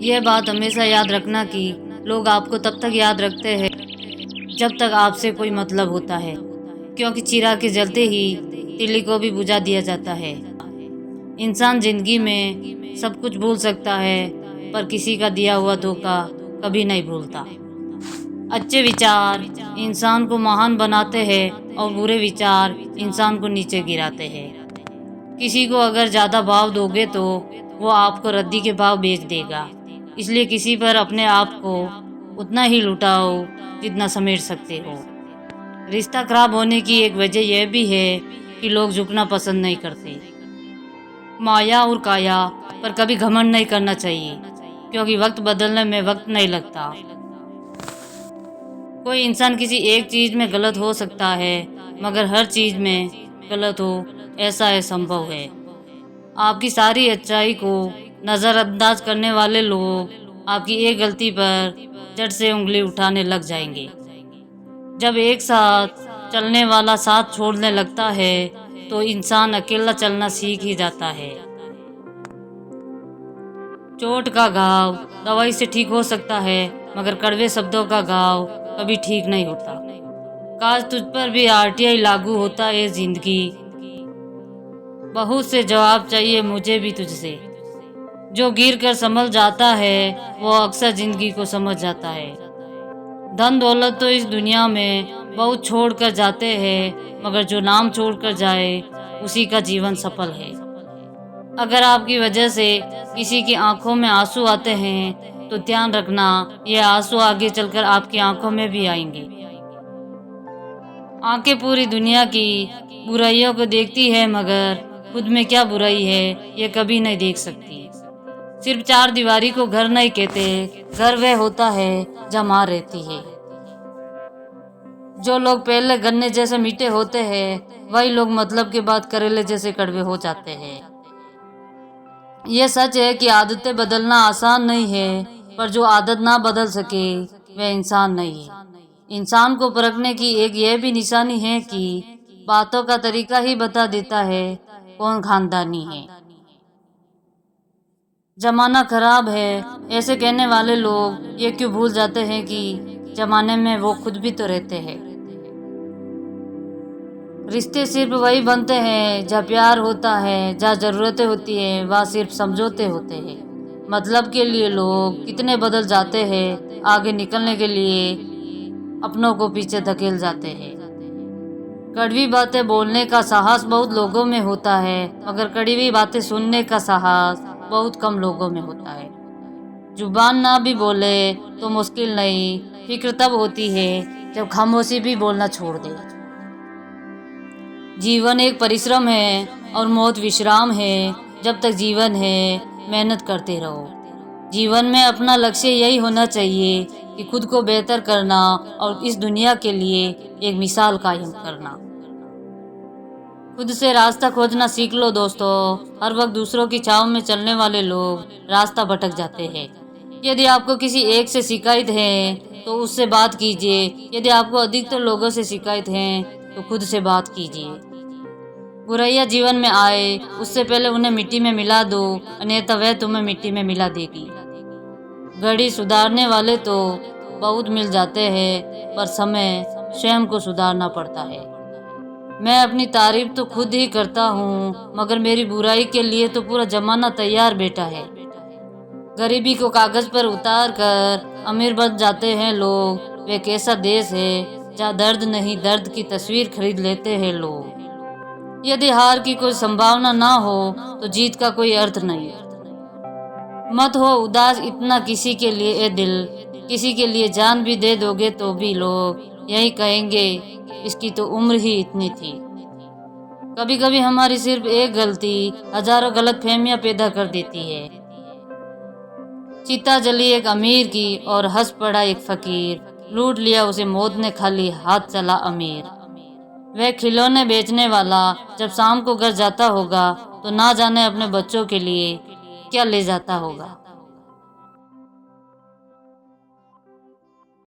यह बात हमेशा याद रखना कि लोग आपको तब तक याद रखते हैं जब तक आपसे कोई मतलब होता है, क्योंकि चिराग के जलते ही तिल्ली को भी बुझा दिया जाता है। इंसान जिंदगी में सब कुछ भूल सकता है, पर किसी का दिया हुआ धोखा कभी नहीं भूलता। अच्छे विचार इंसान को महान बनाते हैं और बुरे विचार इंसान को नीचे गिराते हैं। किसी को अगर ज़्यादा भाव दोगे तो वो आपको रद्दी के भाव बेच देगा। इसलिए किसी पर अपने आप को उतना ही लुटाओ जितना समेट सकते हो। रिश्ता खराब होने की एक वजह यह भी है कि लोग झुकना पसंद नहीं करते। माया और काया पर कभी घमंड नहीं करना चाहिए, क्योंकि वक्त बदलने में वक्त नहीं लगता। कोई इंसान किसी एक चीज़ में गलत हो सकता है, मगर हर चीज़ में गलत हो ऐसा असंभव है। आपकी सारी अच्छाई को नज़रअंदाज करने वाले लोग आपकी एक गलती पर झट से उंगली उठाने लग जाएंगे। जब एक साथ चलने वाला साथ छोड़ने लगता है तो इंसान अकेला चलना सीख ही जाता है। चोट का घाव दवाई से ठीक हो सकता है, मगर कड़वे शब्दों का घाव कभी ठीक नहीं होता। काश तुझ पर भी आरटीआई लागू होता है जिंदगी। बहुत से जवाब चाहिए मुझे भी तुझसे। जो गिर कर संभल जाता है वो अक्सर जिंदगी को समझ जाता है। धन दौलत तो इस दुनिया में बहुत छोड़ कर जाते हैं, मगर जो नाम छोड़ कर जाए उसी का जीवन सफल है। अगर आपकी वजह से किसी की आंखों में आंसू आते हैं तो ध्यान रखना, ये आंसू आगे चलकर आपकी आंखों में भी आएंगे। आंखें पूरी दुनिया की बुराइयों को देखती है, मगर खुद में क्या बुराई है ये कभी नहीं देख सकती। सिर्फ चार दीवारी को घर नहीं कहते, घर वह होता है जहाँ माँ रहती है। जो लोग पहले गन्ने जैसे मीठे होते हैं वही लोग मतलब के बाद करेले जैसे कड़वे हो जाते हैं। यह सच है कि आदतें बदलना आसान नहीं है, पर जो आदत ना बदल सके वह इंसान नहीं है। इंसान को परखने की एक यह भी निशानी है कि बातों का तरीका ही बता देता है कौन खानदानी है। जमाना खराब है ऐसे कहने वाले लोग ये क्यों भूल जाते हैं कि जमाने में वो खुद भी तो रहते हैं। रिश्ते सिर्फ वही बनते हैं जहाँ प्यार होता है, जहाँ जरूरतें होती है वहाँ सिर्फ समझौते होते हैं। मतलब के लिए लोग कितने बदल जाते हैं, आगे निकलने के लिए अपनों को पीछे धकेल जाते हैं। कड़वी बातें बोलने का साहस बहुत लोगों में होता है, मगर कड़वी बातें सुनने का साहस बहुत कम लोगों में होता है। जुबान ना भी बोले तो मुश्किल नहीं, फिक्र तब होती है जब खामोशी भी बोलना छोड़ दे। जीवन एक परिश्रम है और मौत विश्राम है। जब तक जीवन है मेहनत करते रहो। जीवन में अपना लक्ष्य यही होना चाहिए कि खुद को बेहतर करना और इस दुनिया के लिए एक मिसाल कायम करना। खुद से रास्ता खोजना सीख लो दोस्तों। हर वक्त दूसरों की छाव में चलने वाले लोग रास्ता भटक जाते हैं। यदि आपको किसी एक से शिकायत है तो उससे बात कीजिए। यदि आपको अधिकतर लोगों से शिकायत है तो खुद से बात कीजिए। बुराइयां जीवन में आए उससे पहले उन्हें मिट्टी में मिला दो, अन्यथा वह तुम्हें मिट्टी में मिला देगी। घड़ी सुधारने वाले तो बहुत मिल जाते हैं, पर समय स्वयं को सुधारना पड़ता है। मैं अपनी तारीफ तो खुद ही करता हूँ, मगर मेरी बुराई के लिए तो पूरा जमाना तैयार बैठा है। गरीबी को कागज पर उतार कर अमीर बन जाते हैं लोग। वे कैसा देश है जहाँ दर्द नहीं दर्द की तस्वीर खरीद लेते हैं लोग। यदि हार की कोई संभावना ना हो तो जीत का कोई अर्थ नहीं। मत हो उदास इतना किसी के लिए ए दिल, किसी के लिए जान भी दे दोगे तो भी लोग यही कहेंगे इसकी तो उम्र ही इतनी थी। कभी कभी हमारी सिर्फ एक गलती हजारों गलतफहमियां पैदा कर देती है। चिता जली एक अमीर की और हंस पड़ा एक फकीर, लूट लिया उसे मौत ने खाली हाथ चला अमीर। वह खिलौने बेचने वाला जब शाम को घर जाता होगा तो ना जाने अपने बच्चों के लिए क्या ले जाता होगा।